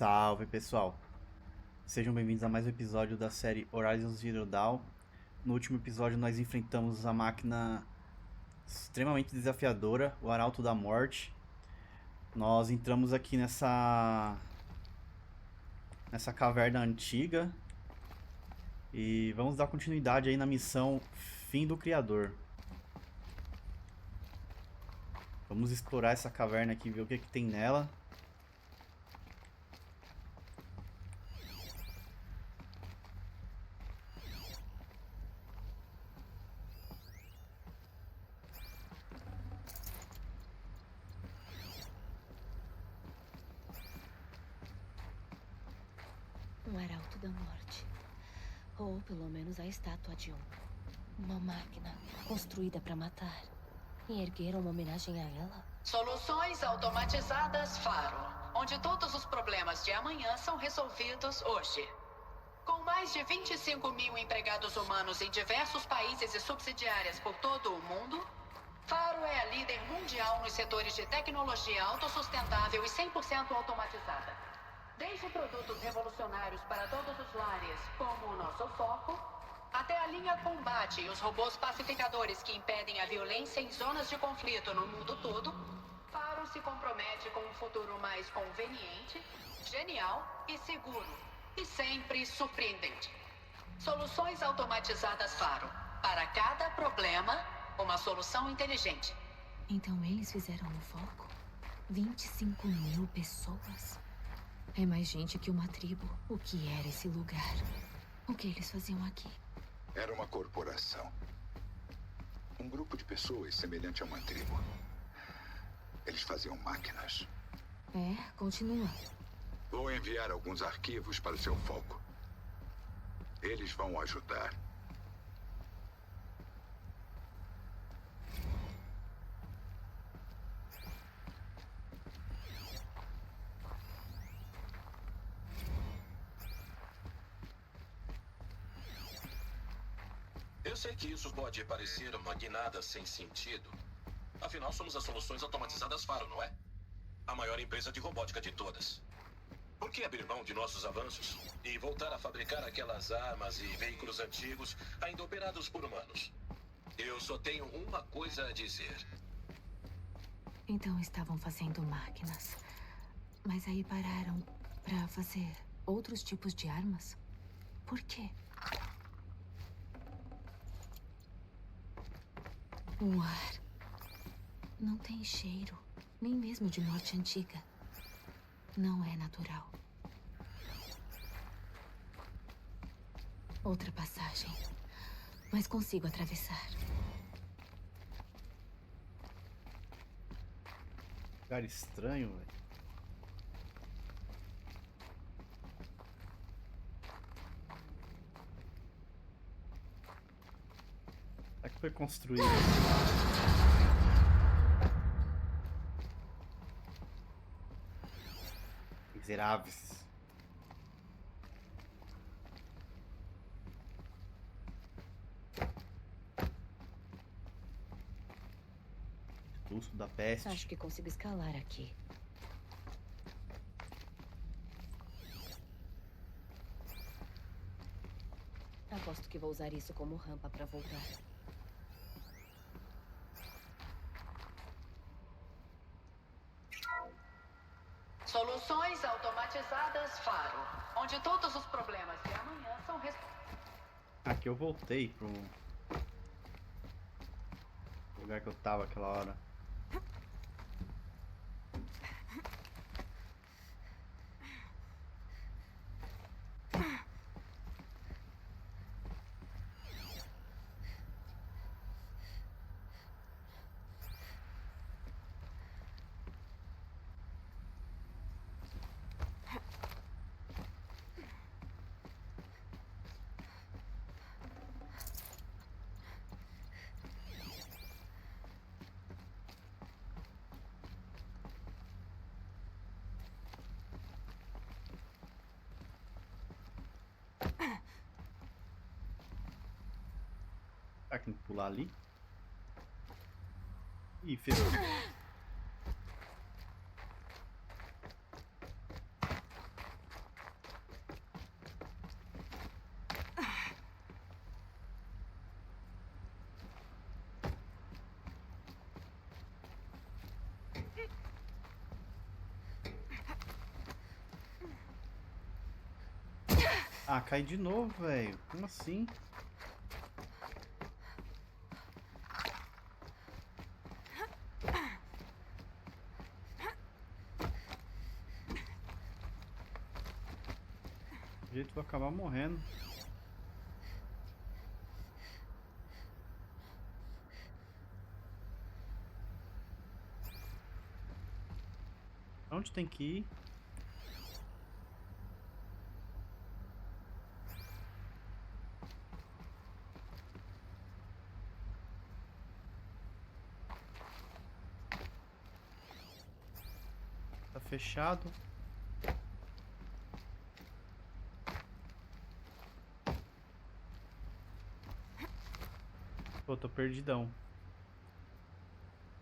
Salve pessoal, sejam bem-vindos a mais um episódio da série Horizon Zero Dawn. No último episódio nós enfrentamos a máquina extremamente desafiadora, o Arauto da Morte. Nós entramos aqui nessa caverna antiga e vamos dar continuidade aí na missão Fim do Criador. Vamos explorar essa caverna aqui, ver o que tem nela. Um arauto da morte. Ou pelo menos a estátua de uma máquina construída para matar. E ergueram uma homenagem a ela? Soluções automatizadas Faro, onde todos os problemas de amanhã são resolvidos hoje. Com mais de 25 mil empregados humanos em diversos países e subsidiárias por todo o mundo, Faro é a líder mundial nos setores de tecnologia autossustentável e 100% automatizada. Desde produtos revolucionários para todos os lares, como o nosso foco, até a linha combate e os robôs pacificadores que impedem a violência em zonas de conflito no mundo todo, Faro se compromete com um futuro mais conveniente, genial e seguro, e sempre surpreendente. Soluções automatizadas Faro. Para cada problema, uma solução inteligente. Então eles fizeram o foco? 25 mil pessoas? É mais gente que uma tribo. O que era esse lugar? O que eles faziam aqui? Era uma corporação. Um grupo de pessoas semelhante a uma tribo. Eles faziam máquinas. É, continua. Vou enviar alguns arquivos para o seu foco. Eles vão ajudar. Eu sei que isso pode parecer uma guinada sem sentido. Afinal, somos as soluções automatizadas Faro, não é? A maior empresa de robótica de todas. Por que abrir mão de nossos avanços e voltar a fabricar aquelas armas e veículos antigos ainda operados por humanos? Eu só tenho uma coisa a dizer. Então estavam fazendo máquinas. Mas aí pararam pra fazer outros tipos de armas? Por quê? O ar não tem cheiro, nem mesmo de morte antiga. Não é natural. Outra passagem, mas consigo atravessar. Lugar estranho, velho. Será que foi construído? Miseráveis. Expulso da peste. Acho que consigo escalar aqui. Aposto que vou usar isso como rampa para voltar. Soluções automatizadas Faro, onde todos os problemas de amanhã são Aqui eu voltei pro lugar que eu tava aquela hora. Será que tem que pular ali? Ih, ferrou. Ah, cai de novo, velho. Como assim? O jeito vou acabar morrendo. Onde tem que ir? Tá fechado. Pô, tô perdidão.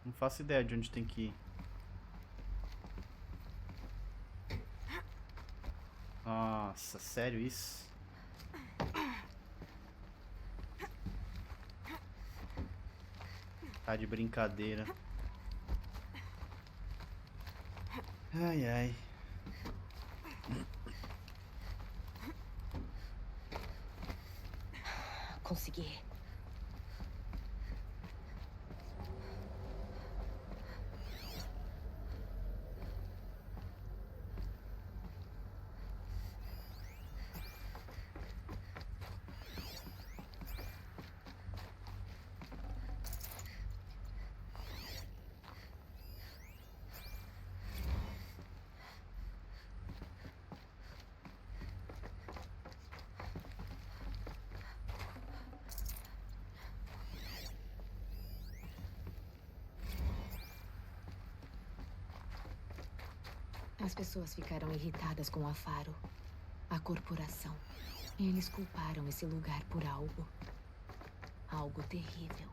Não faço ideia de onde tem que ir. Nossa, sério isso? Tá de brincadeira. Ai, ai. Consegui. As pessoas ficaram irritadas com a Faro, a corporação. Eles culparam esse lugar por algo. Algo terrível.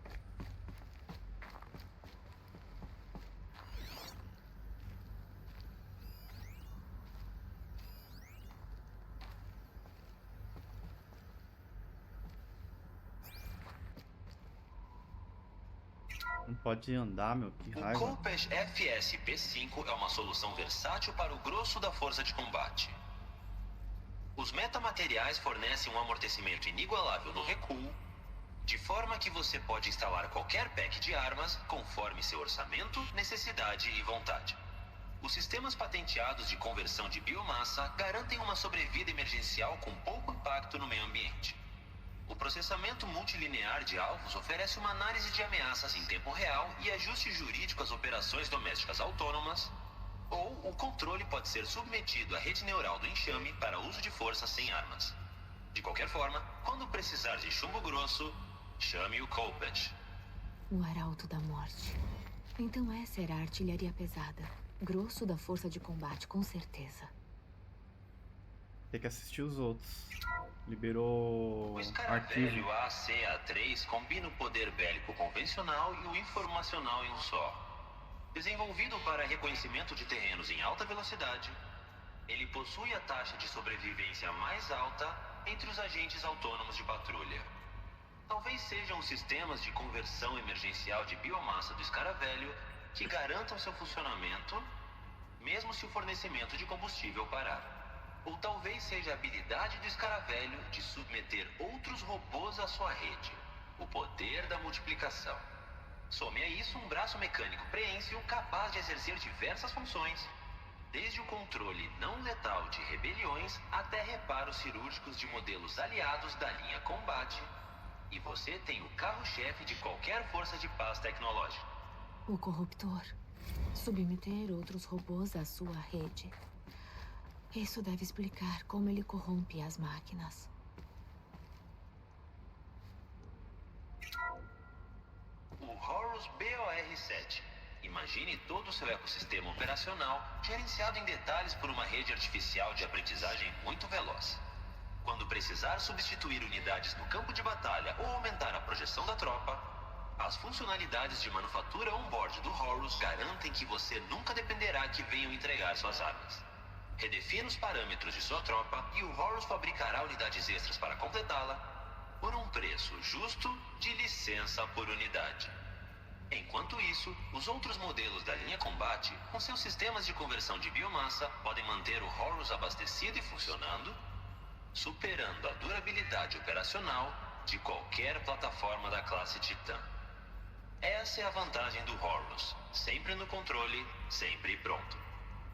Não pode andar, meu. Que O raiva. Khopesh FSP-5 é uma solução versátil para o grosso da força de combate. Os metamateriais fornecem um amortecimento inigualável no recuo, de forma que você pode instalar qualquer pack de armas conforme seu orçamento, necessidade e vontade. Os sistemas patenteados de conversão de biomassa garantem uma sobrevida emergencial com pouco impacto no meio ambiente. O processamento multilinear de alvos oferece uma análise de ameaças em tempo real e ajuste jurídico às operações domésticas autônomas, ou o controle pode ser submetido à rede neural do enxame para uso de força sem armas. De qualquer forma, quando precisar de chumbo grosso, chame o Khopesh. O Arauto da Morte. Então essa era a artilharia pesada. Grosso da força de combate, com certeza. Tem que assistir os outros. Liberou O arquivo. escaravelho ACA3 combina o poder bélico convencional e o informacional em um só. Desenvolvido para reconhecimento de terrenos em alta velocidade, ele possui a taxa de sobrevivência mais alta entre os agentes autônomos de patrulha. Talvez sejam os sistemas de conversão emergencial de biomassa do escaravelho que garantam seu funcionamento, mesmo se o fornecimento de combustível parar. Ou talvez seja a habilidade do escaravelho de submeter outros robôs à sua rede, o poder da multiplicação. Some a isso um braço mecânico preênsil capaz de exercer diversas funções, desde o controle não letal de rebeliões até reparos cirúrgicos de modelos aliados da linha combate. E você tem o carro-chefe de qualquer força de paz tecnológica. O corruptor. Submeter outros robôs à sua rede. Isso deve explicar como ele corrompe as máquinas. O Horus BOR-7. Imagine todo o seu ecossistema operacional gerenciado em detalhes por uma rede artificial de aprendizagem muito veloz. Quando precisar substituir unidades no campo de batalha ou aumentar a projeção da tropa, as funcionalidades de manufatura on-board do Horus garantem que você nunca dependerá que venham entregar suas armas. Redefina os parâmetros de sua tropa e o Horus fabricará unidades extras para completá-la por um preço justo de licença por unidade. Enquanto isso, os outros modelos da linha combate, com seus sistemas de conversão de biomassa, podem manter o Horus abastecido e funcionando, superando a durabilidade operacional de qualquer plataforma da classe Titã. Essa é a vantagem do Horus, sempre no controle, sempre pronto.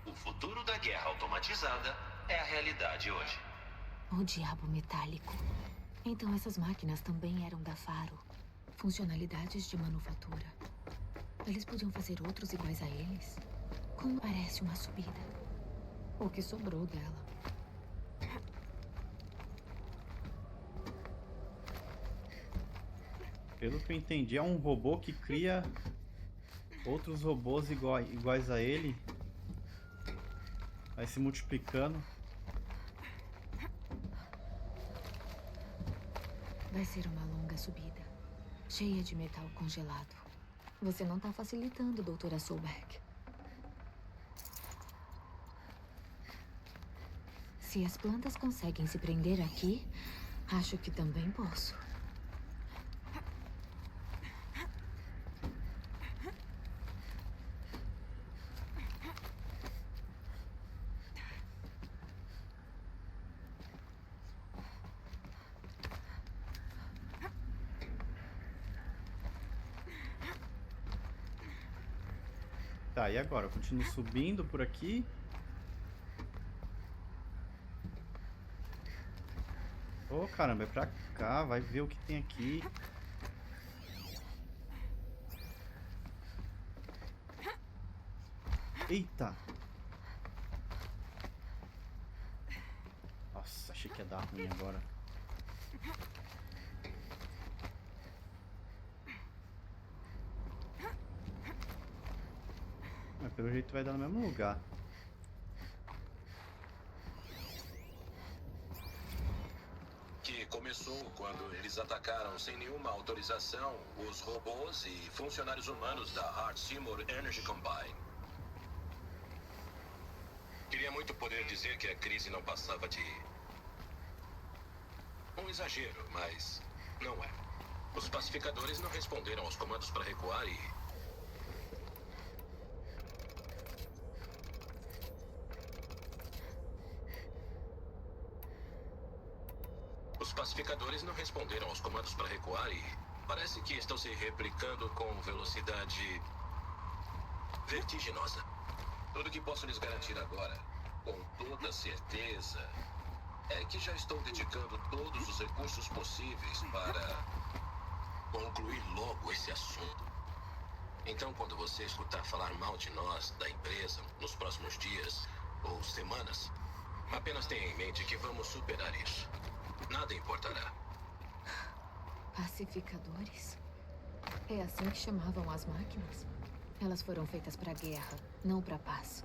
O futuro da guerra automatizada é a realidade hoje. O diabo metálico. Então essas máquinas também eram da Faro. Funcionalidades de manufatura. Eles podiam fazer outros iguais a eles? Como parece uma subida. O que sobrou dela. Pelo que eu entendi, é um robô que cria outros robôs iguais a ele. Vai se multiplicando. Vai ser uma longa subida. Cheia de metal congelado. Você não tá facilitando, doutora Soulbeck. Se as plantas conseguem se prender aqui, acho que também posso. Tá, e agora? Eu continuo subindo por aqui. Ô, caramba, é pra cá. Vai ver o que tem aqui. Eita! Nossa, achei que ia dar ruim agora. Mas pelo jeito vai dar no mesmo lugar. Que começou quando eles atacaram sem nenhuma autorização os robôs e funcionários humanos da Hart Seymour Energy Combine. Queria muito poder dizer que a crise não passava de um exagero, mas não é. Os pacificadores não responderam aos comandos para recuar e parece que estão se replicando com velocidade vertiginosa. Tudo que posso lhes garantir agora, com toda certeza, é que já estou dedicando todos os recursos possíveis para concluir logo esse assunto. Então, quando você escutar falar mal de nós, da empresa, nos próximos dias ou semanas, apenas tenha em mente que vamos superar isso. Nada importará. Pacificadores? É assim que chamavam as máquinas? Elas foram feitas para guerra, não para paz.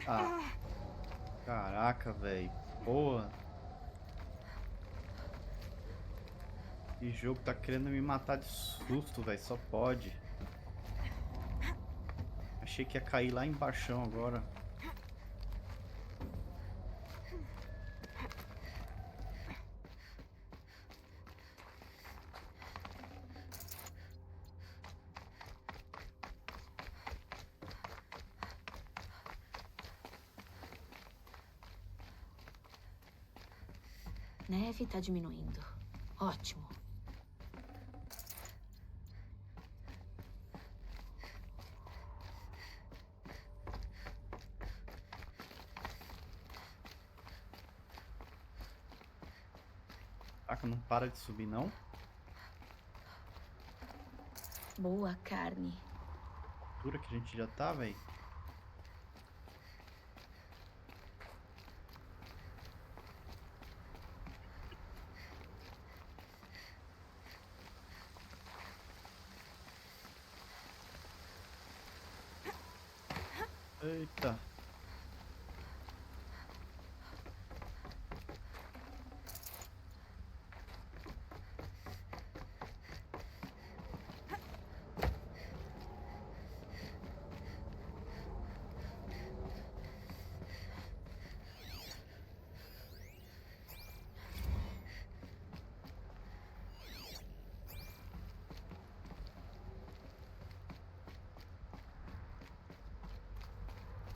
Ah. Caraca, velho. Boa. Que jogo tá querendo me matar de susto, velho. Só pode. Achei que ia cair lá embaixo agora. Neve tá diminuindo. Ótimo. Caraca, não para de subir, não? Boa carne. A altura que a gente já tá, velho. Eita.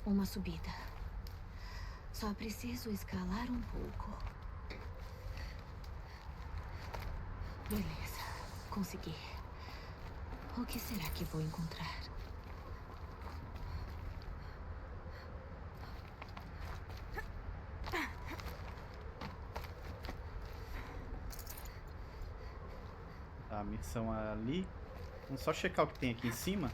Uma subida. Só preciso escalar um pouco. Beleza, consegui. O que será que vou encontrar? A missão é ali. Vamos só checar o que tem aqui em cima.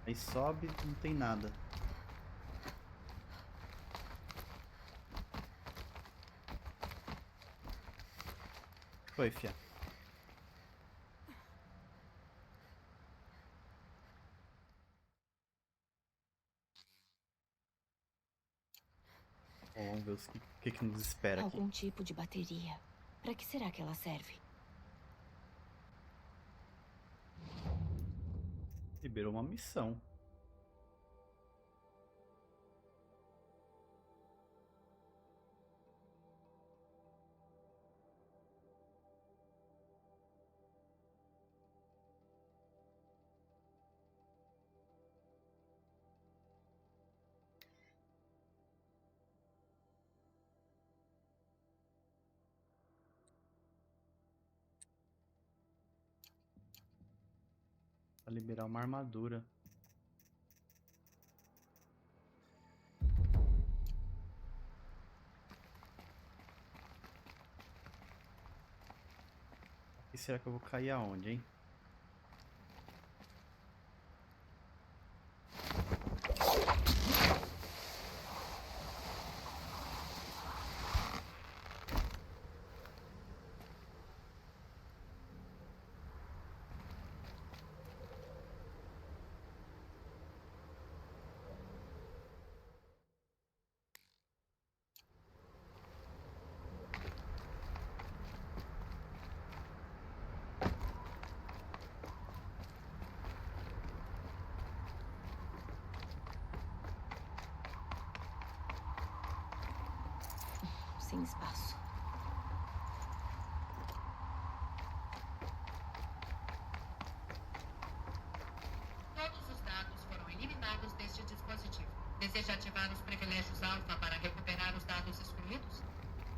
Aí sobe, não tem nada. Foi, fia. Bom, vamos ver o que nos espera aqui. Algum tipo de bateria. Para que será que ela serve? Liberou uma missão. Pra liberar uma armadura. E será que eu vou cair aonde, hein? Sem espaço. Todos os dados foram eliminados deste dispositivo. Deseja ativar os privilégios alfa para recuperar os dados excluídos?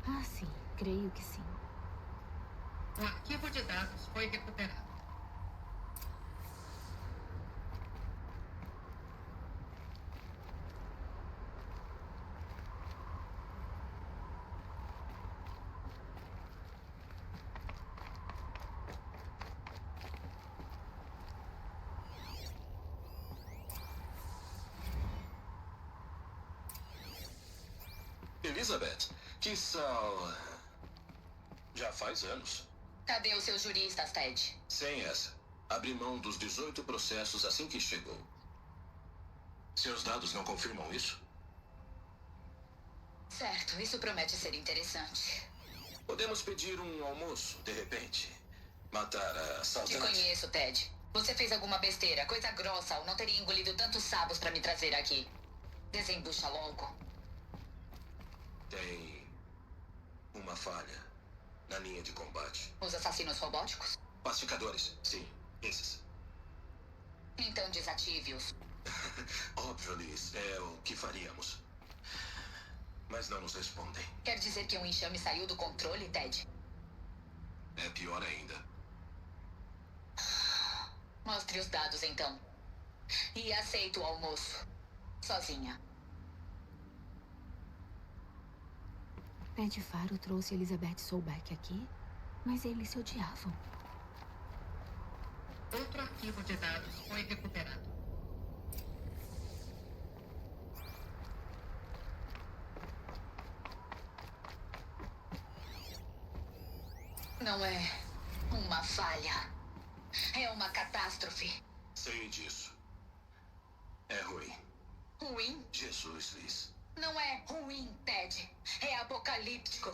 Ah, sim. Creio que sim. O arquivo de dados foi recuperado. Elizabeth, que sal... Já faz anos. Cadê os seus juristas, Ted? Sem essa. Abri mão dos 18 processos assim que chegou. Seus dados não confirmam isso? Certo, isso promete ser interessante. Podemos pedir um almoço, de repente. Matar a Te saudade. conheço, Ted. Você fez alguma besteira, coisa grossa, ou não teria engolido tantos sabos para me trazer aqui. Desembucha logo. Tem uma falha na linha de combate. Os assassinos robóticos? Pacificadores, sim, esses. Então desative-os. Óbvio, Liz, é o que faríamos. Mas não nos respondem. Quer dizer que um enxame saiu do controle, Ted? É pior ainda. Mostre os dados, então. E aceito o almoço. Sozinha. Ted Faro trouxe Elizabeth Soulbeck aqui, mas eles se odiavam. Outro arquivo de dados foi recuperado. Não é uma falha. É uma catástrofe. Sei disso. É ruim. Ruim? Jesus, Liz. Não é ruim, Ted. É apocalíptico.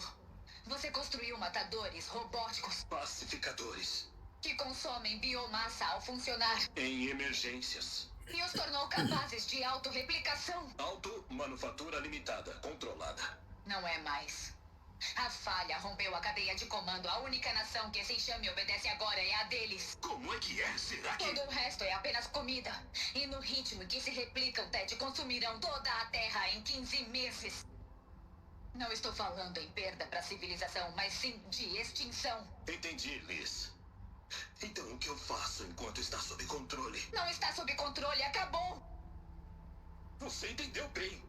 Você construiu matadores robóticos Pacificadores. que consomem biomassa ao funcionar Em emergências. e os tornou capazes de autorreplicação. Automanufatura limitada, controlada. Não é mais. A falha rompeu a cadeia de comando. A única nação que esse enxame obedece agora é a deles. Como é que é? Será que... Todo o resto é apenas comida. E no ritmo em que se replicam, Ted, consumirão toda a Terra em 15 meses. Não estou falando em perda para a civilização, mas sim de extinção. Entendi, Liz. Então o que eu faço enquanto está sob controle? Não está sob controle, acabou. Você entendeu bem.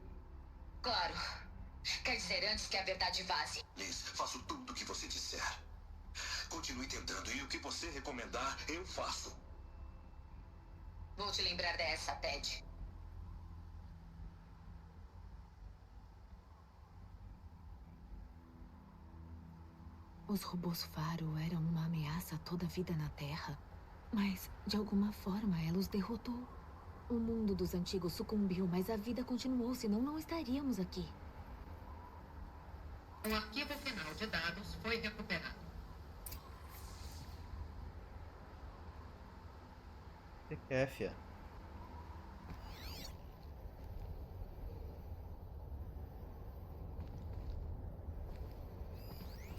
Claro. Quer dizer, antes que a verdade vaze. Liz, faço tudo o que você disser. Continue tentando e o que você recomendar, eu faço. Vou te lembrar dessa, Ted. Os robôs Faro eram uma ameaça a toda a vida na Terra. Mas, de alguma forma, ela os derrotou. O mundo dos antigos sucumbiu, mas a vida continuou, senão não estaríamos aqui. O arquivo final de dados foi recuperado. O que é, fia?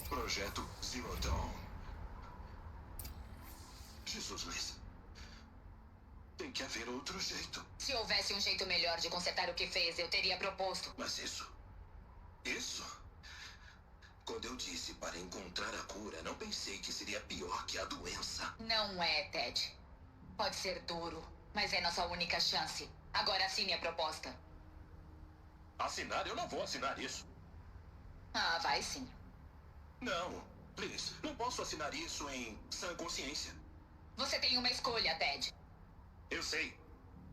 Projeto Zero Dawn. Jesus, Liz. Tem que haver outro jeito. Se houvesse um jeito melhor de consertar o que fez, eu teria proposto. Mas isso... Quando eu disse para encontrar a cura, não pensei que seria pior que a doença. Não é, Ted. Pode ser duro, mas é nossa única chance. Agora assine a proposta. Assinar? Eu não vou assinar isso. Ah, vai sim. Não, Liz, não posso assinar isso em sã consciência. Você tem uma escolha, Ted. Eu sei.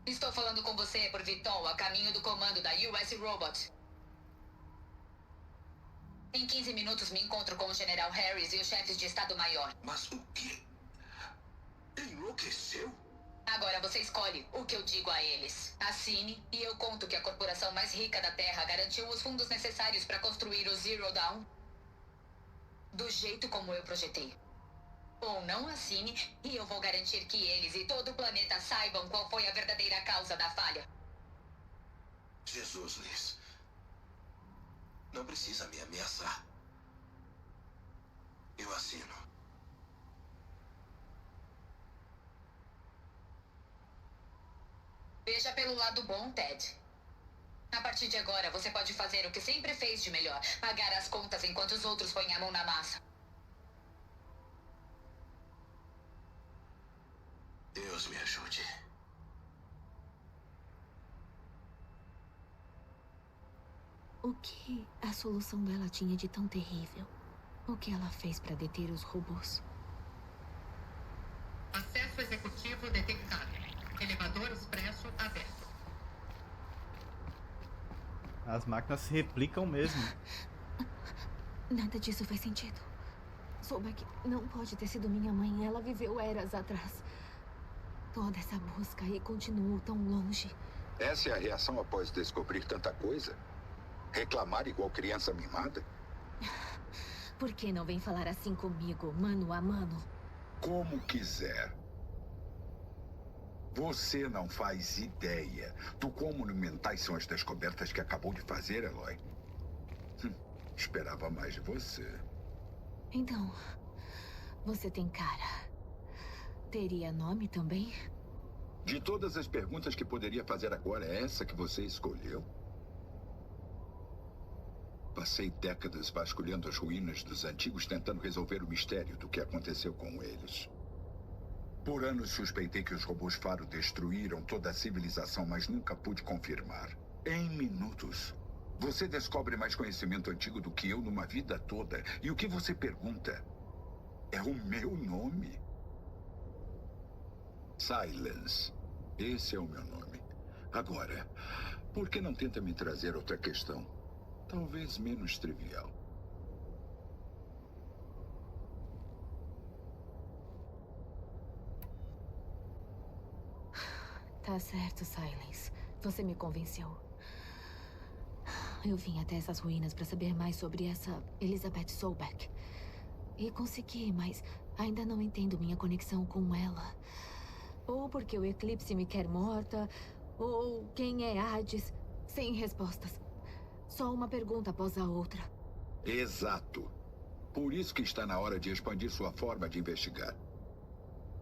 Estou falando com você por Vitol, a caminho do comando da US Robot. Em 15 minutos me encontro com o General Harris e os chefes de Estado-Maior. Mas o quê? Enlouqueceu? Agora você escolhe o que eu digo a eles. Assine e eu conto que a corporação mais rica da Terra garantiu os fundos necessários para construir o Zero Dawn do jeito como eu projetei. Ou não assine e eu vou garantir que eles e todo o planeta saibam qual foi a verdadeira causa da falha. Jesus, Liz. Não precisa me ameaçar. Eu assino. Veja pelo lado bom, Ted. A partir de agora, você pode fazer o que sempre fez de melhor. Pagar as contas enquanto os outros põem a mão na massa. Deus me ajude. O que a solução dela tinha de tão terrível? O que ela fez para deter os robôs? Acesso executivo detectado. Elevador expresso aberto. As máquinas se replicam mesmo. Nada disso faz sentido. Sobek não pode ter sido minha mãe. Ela viveu eras atrás. Toda essa busca e continuou tão longe. Essa é a reação após descobrir tanta coisa? Reclamar igual criança mimada? Por que não vem falar assim comigo, mano a mano? Como quiser. Você não faz ideia do quão monumentais são as descobertas que acabou de fazer, Eloy. Esperava mais de você. Então, você tem cara. Teria nome também? De todas as perguntas que poderia fazer agora, é essa que você escolheu? Passei décadas vasculhando as ruínas dos antigos tentando resolver o mistério do que aconteceu com eles. Por anos suspeitei que os robôs Faro destruíram toda a civilização, mas nunca pude confirmar. Em minutos, você descobre mais conhecimento antigo do que eu numa vida toda. E o que você pergunta é o meu nome. Silence. Esse é o meu nome. Agora, por que não tenta me trazer outra questão? Talvez menos trivial. Tá certo, Silence. Você me convenceu. Eu vim até essas ruínas para saber mais sobre essa Elizabeth Sobek. E consegui, mas ainda não entendo minha conexão com ela. Ou porque o Eclipse me quer morta, ou quem é Hades. Sem respostas. Só uma pergunta após a outra. Exato. Por isso que está na hora de expandir sua forma de investigar.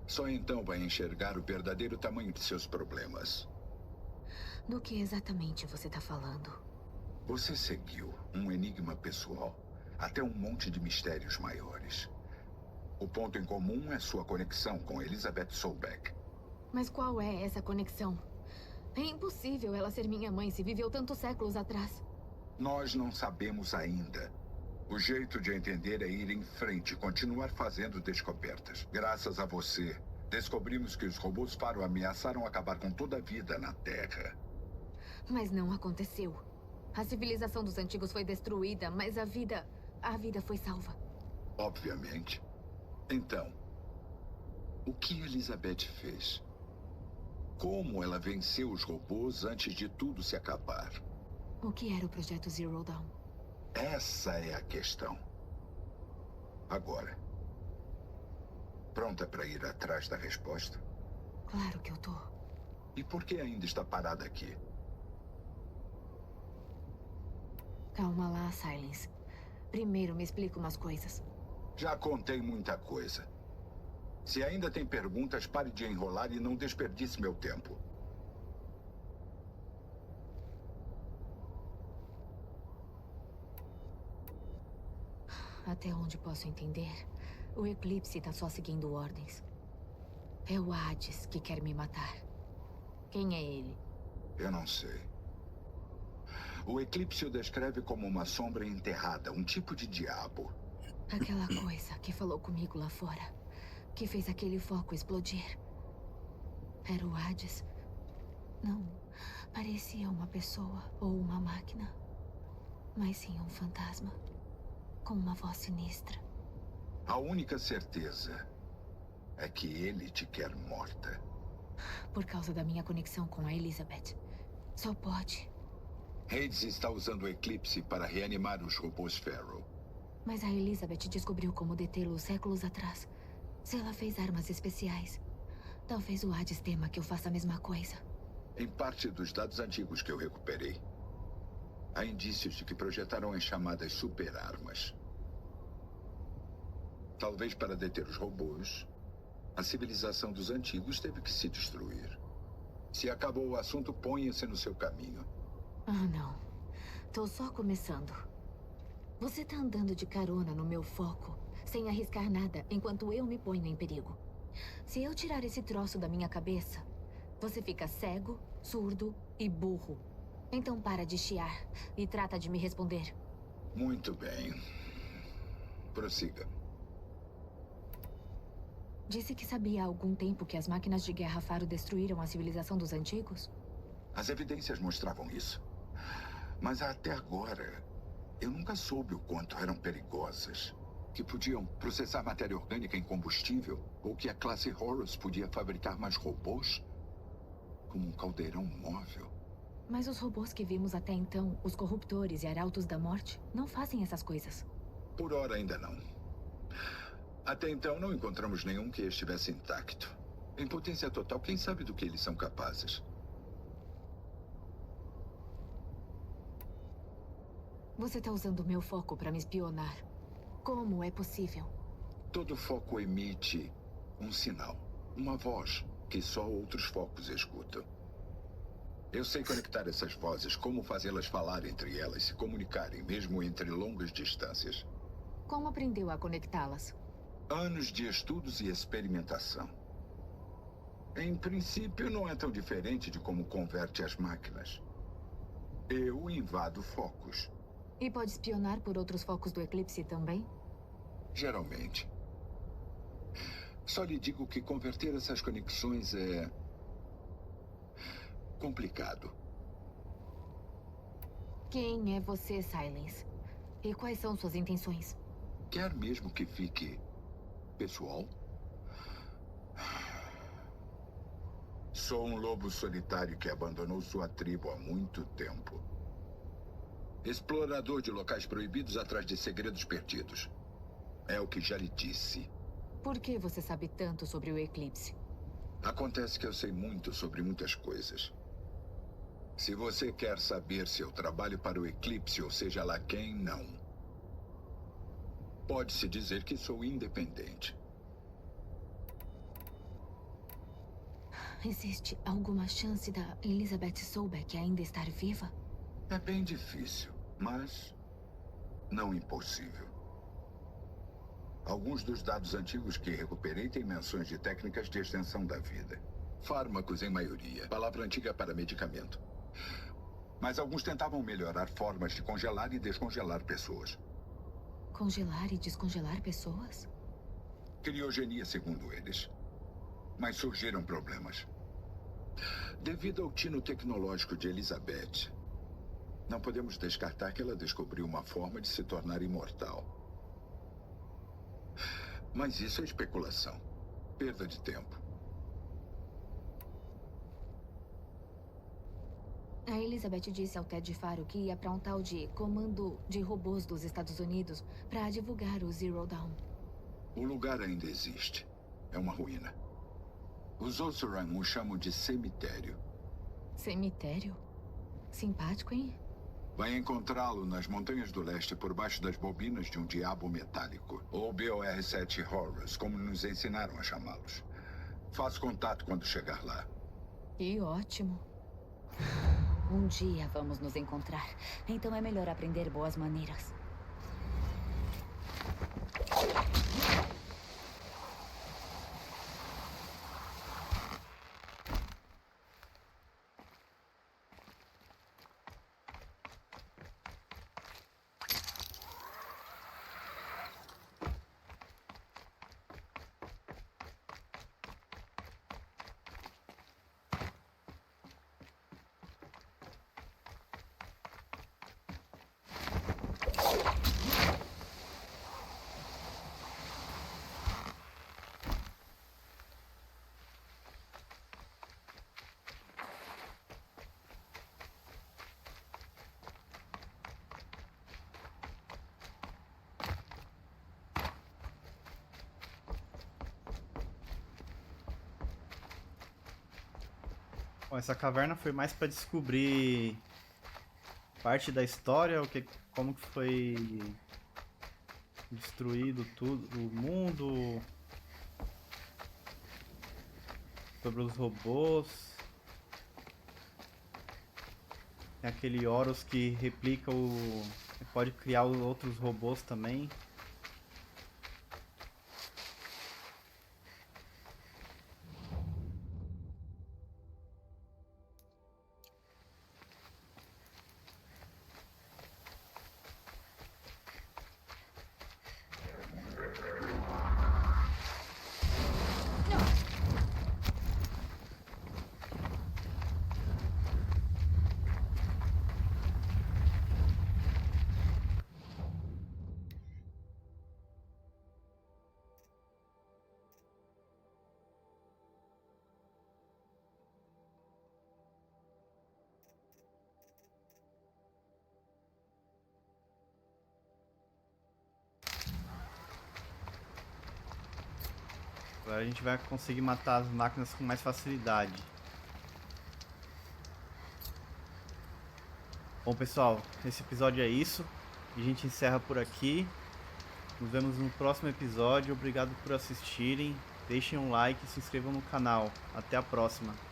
Só então vai enxergar o verdadeiro tamanho de seus problemas. Do que exatamente você está falando? Você seguiu um enigma pessoal até um monte de mistérios maiores. O ponto em comum é sua conexão com Elizabeth Sobeck. Mas qual é essa conexão? É impossível ela ser minha mãe se viveu tantos séculos atrás. Nós não sabemos ainda. O jeito de entender é ir em frente e continuar fazendo descobertas. Graças a você, descobrimos que os robôs Faro ameaçaram acabar com toda a vida na Terra. Mas não aconteceu. A civilização dos antigos foi destruída, mas a vida foi salva. Obviamente. Então, o que Elizabeth fez? Como ela venceu os robôs antes de tudo se acabar? O que era o projeto Zero Dawn? Essa é a questão. Agora, pronta para ir atrás da resposta? Claro que eu tô. E por que ainda está parada aqui? Calma lá, Silence. Primeiro me explica umas coisas. Já contei muita coisa. Se ainda tem perguntas, pare de enrolar e não desperdice meu tempo. Até onde posso entender, o Eclipse tá só seguindo ordens. É o Hades que quer me matar. Quem é ele? Eu não sei. O Eclipse o descreve como uma sombra enterrada, um tipo de diabo. Aquela coisa que falou comigo lá fora, que fez aquele foco explodir. Era o Hades? Não, parecia uma pessoa ou uma máquina. Mas sim um fantasma, com uma voz sinistra. A única certeza é que ele te quer morta. Por causa da minha conexão com a Elizabeth. Só pode. Hades está usando o Eclipse para reanimar os robôs Faro. Mas a Elizabeth descobriu como detê-lo séculos atrás. Se ela fez armas especiais, talvez o Hades tema que eu faça a mesma coisa. Em parte dos dados antigos que eu recuperei, há indícios de que projetaram as chamadas superarmas. Talvez para deter os robôs, a civilização dos antigos teve que se destruir. Se acabou o assunto, ponha-se no seu caminho. Ah, não. Tô só começando. Você tá andando de carona no meu foco, sem arriscar nada, enquanto eu me ponho em perigo. Se eu tirar esse troço da minha cabeça, você fica cego, surdo e burro. Então para de chiar e trata de me responder. Muito bem. Prossiga. Disse que sabia há algum tempo que as máquinas de guerra Faro destruíram a civilização dos antigos? As evidências mostravam isso. Mas até agora, eu nunca soube o quanto eram perigosas. Que podiam processar matéria orgânica em combustível, ou que a classe Horus podia fabricar mais robôs, como um caldeirão móvel. Mas os robôs que vimos até então, os corruptores e arautos da morte, não fazem essas coisas. Por hora ainda não. Até então não encontramos nenhum que estivesse intacto. Em potência total, quem sabe do que eles são capazes? Você tá usando o meu foco para me espionar. Como é possível? Todo foco emite um sinal, uma voz que só outros focos escutam. Eu sei conectar essas vozes, como fazê-las falar entre elas, se comunicarem, mesmo entre longas distâncias. Como aprendeu a conectá-las? Anos de estudos e experimentação. Em princípio, não é tão diferente de como converte as máquinas. Eu invado focos. E pode espionar por outros focos do Eclipse também? Geralmente. Só lhe digo que converter essas conexões é complicado. Quem é você, Silence? E quais são suas intenções? Quer mesmo que fique pessoal? Sou um lobo solitário que abandonou sua tribo há muito tempo. Explorador de locais proibidos atrás de segredos perdidos. É o que já lhe disse. Por que você sabe tanto sobre o Eclipse? Acontece que eu sei muito sobre muitas coisas. Se você quer saber se eu trabalho para o Eclipse, ou seja lá quem, não. Pode-se dizer que sou independente. Existe alguma chance da Elizabeth Sobeck ainda estar viva? É bem difícil, mas não impossível. Alguns dos dados antigos que recuperei têm menções de técnicas de extensão da vida. Fármacos em maioria, palavra antiga para medicamento. Mas alguns tentavam melhorar formas de congelar e descongelar pessoas. Congelar e descongelar pessoas? Criogenia, segundo eles. Mas surgiram problemas. Devido ao tino tecnológico de Elizabeth, não podemos descartar que ela descobriu uma forma de se tornar imortal. Mas isso é especulação. Perda de tempo. A Elizabeth disse ao Ted Faro que ia para um tal de Comando de Robôs dos Estados Unidos para divulgar o Zero Dawn. O lugar ainda existe. É uma ruína. Os Oseram o chamam de cemitério. Cemitério? Simpático, hein? Vai encontrá-lo nas montanhas do leste por baixo das bobinas de um diabo metálico. Ou BOR-7 Horus, como nos ensinaram a chamá-los. Faça contato quando chegar lá. Que ótimo. Um dia vamos nos encontrar. Então é melhor aprender boas maneiras. Bom, essa caverna foi mais para descobrir parte da história, como que foi destruído tudo, o mundo, sobre os robôs. Tem aquele Horus que replica pode criar outros robôs também. Agora a gente vai conseguir matar as máquinas com mais facilidade. Bom, pessoal, esse episódio é isso. A gente encerra por aqui. Nos vemos no próximo episódio. Obrigado por assistirem. Deixem um like e se inscrevam no canal. Até a próxima.